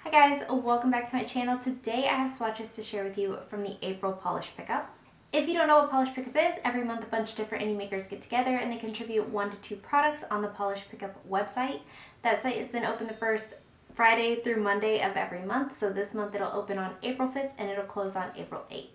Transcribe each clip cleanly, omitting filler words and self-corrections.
Hi guys, welcome back to my channel. Today I have swatches to share with you from the April polish pickup. If you don't know what polish pickup is, every month a bunch of different indie makers get together and they contribute 1 to 2 products on the polish pickup website. That site is then open the first Friday through Monday of every month. So this month it'll open on April 5th and it'll close on April 8th.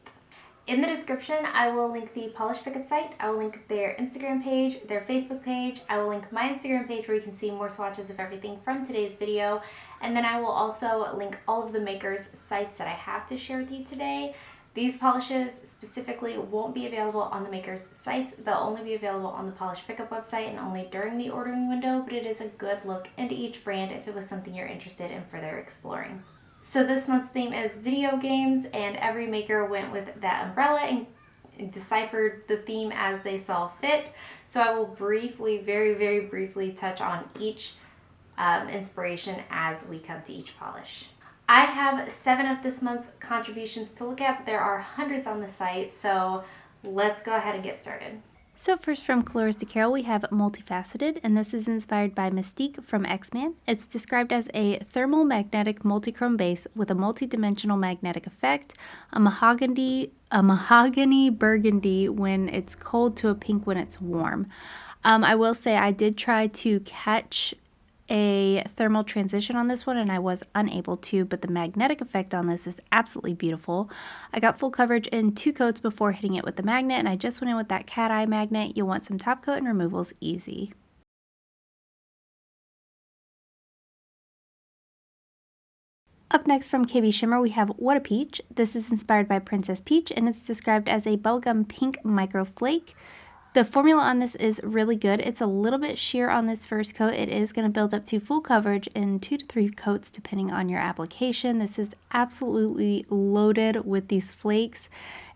In the description, I will link the polish pickup site. I will link their Instagram page, their Facebook page. I will link my Instagram page where you can see more swatches of everything from today's video. And then I will also link all of the makers' sites that I have to share with you today. These polishes specifically won't be available on the makers' sites. They'll only be available on the polish pickup website and only during the ordering window, but it is a good look into each brand if it was something you're interested in further exploring. So this month's theme is video games, and every maker went with that umbrella and deciphered the theme as they saw fit. So I will briefly, very briefly touch on each inspiration as we come to each polish. I have 7 of this month's contributions to look at, but there are hundreds on the site, so let's go ahead and get started. So first from Colors de Carol, we have Multifaceted, and this is inspired by Mystique from X-Men. It's described as a thermal magnetic multichrome base with a multi-dimensional magnetic effect, a mahogany burgundy when it's cold to a pink when it's warm. I will say I did try to catch a thermal transition on this one and I was unable to, but the magnetic effect on this is absolutely beautiful. I got full coverage in 2 coats before hitting it with the magnet, and I just went in with that cat eye magnet. You'll want some top coat and removal's easy. Up next from KB Shimmer, we have What a Peach. This is inspired by Princess Peach and it's described as a bubblegum pink micro flake. The formula on this is really good. It's a little bit sheer on this first coat. It is going to build up to full coverage in 2 to 3 coats depending on your application. This is absolutely loaded with these flakes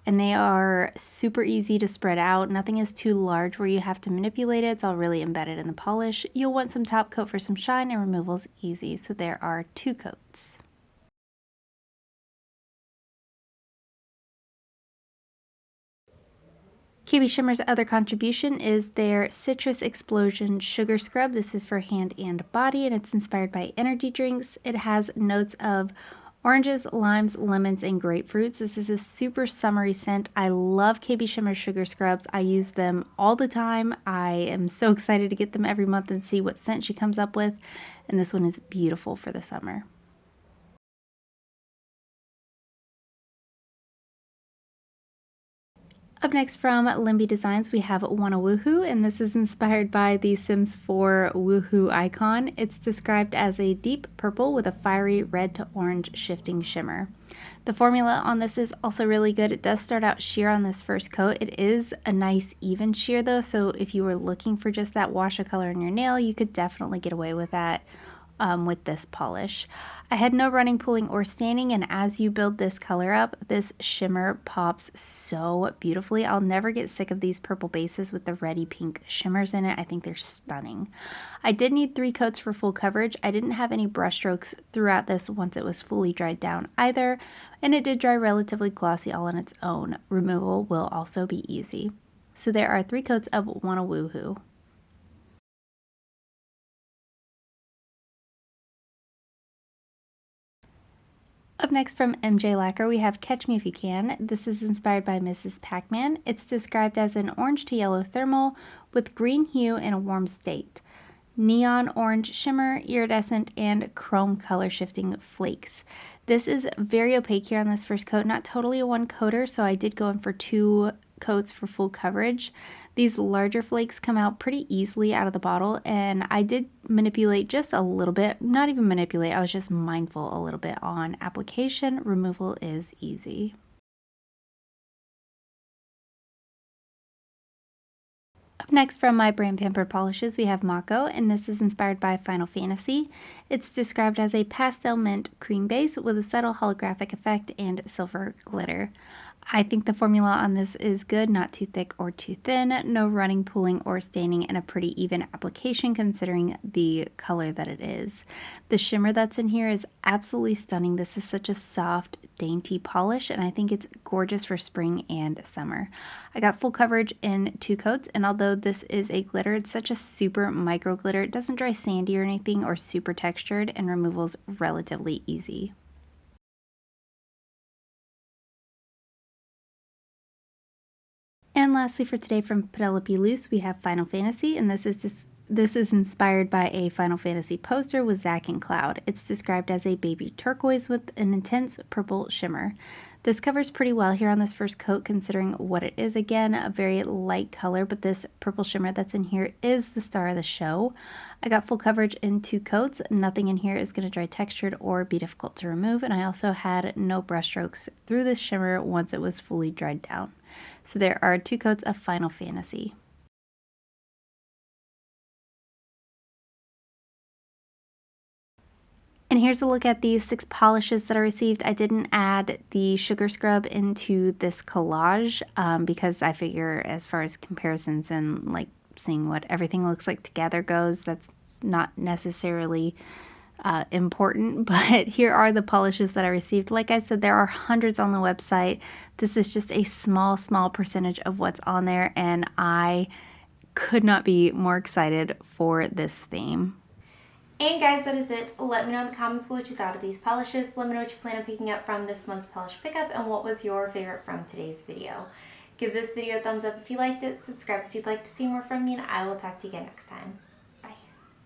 and they are super easy to spread out. Nothing is too large where you have to manipulate it. It's all really embedded in the polish. You'll want some top coat for some shine, and removal's easy. So there are 2 coats. KB Shimmer's other contribution is their Citrus Explosion Sugar Scrub. This is for hand and body, and it's inspired by energy drinks. It has notes of oranges, limes, lemons, and grapefruits. This is a super summery scent. I love KB Shimmer Sugar Scrubs. I use them all the time. I am so excited to get them every month and see what scent she comes up with, and this one is beautiful for the summer. Up next from Limby Designs, we have Wan Woohoo, and this is inspired by the Sims 4 Woohoo icon. It's described as a deep purple with a fiery red to orange shifting shimmer. The formula on this is also really good. It does start out sheer on this first coat. It is a nice even sheer though, so if you were looking for just that wash of color in your nail, you could definitely get away with that with this polish. I had no running, pooling, or staining, and as you build this color up, this shimmer pops so beautifully. I'll never get sick of these purple bases with the reddy pink shimmers in it. I think they're stunning. I did need 3 coats for full coverage. I didn't have any brush strokes throughout this once it was fully dried down either, and it did dry relatively glossy all on its own. Removal will also be easy. So there are 3 coats of Wan Woohoo. Up next from MJ Lacquer, we have Catch Me If You Can. This is inspired by Mrs. Pac-Man. It's described as an orange to yellow thermal with green hue in a warm state. Neon orange shimmer, iridescent, and chrome color shifting flakes. This is very opaque here on this first coat, not totally a 1 coater, so I did go in for 2 coats for full coverage. These larger flakes come out pretty easily out of the bottle, and I did manipulate just a little bit. Not even manipulate, I was just mindful a little bit on application. Removal is easy. Up next from my brand Pampered Polishes, we have Macco, and this is inspired by Final Fantasy. It's described as a pastel mint cream base with a subtle holographic effect and silver glitter. I think the formula on this is good, not too thick or too thin, no running, pooling, or staining, and a pretty even application considering the color that it is. The shimmer that's in here is absolutely stunning. This is such a soft, dainty polish, and I think it's gorgeous for spring and summer. I got full coverage in 2 coats, and although this is a glitter, it's such a super micro glitter. It doesn't dry sandy or anything or super textured, and removal's relatively easy. And lastly for today from Penelope Loose, we have Final Fantasy, and this is inspired by a Final Fantasy poster with Zack and Cloud. It's described as a baby turquoise with an intense purple shimmer. This covers pretty well here on this first coat considering what it is. Again, a very light color, but this purple shimmer that's in here is the star of the show. I got full coverage in 2 coats. Nothing in here is going to dry textured or be difficult to remove, and I also had no brush strokes through this shimmer once it was fully dried down. So there are 2 coats of Final Fantasy. And here's a look at the 6 polishes that I received. I didn't add the sugar scrub into this collage because I figure as far as comparisons and like seeing what everything looks like together goes, that's not necessarily important, but here are the polishes that I received. Like I said, there are hundreds on the website. This is just a small percentage of what's on there, and I could not be more excited for this theme. And guys, that is it. Let me know in the comments what you thought of these polishes. Let me know what you plan on picking up from this month's polish pickup and what was your favorite from today's video. Give this video a thumbs up if you liked it, subscribe if you'd like to see more from me, and I will talk to you again next time.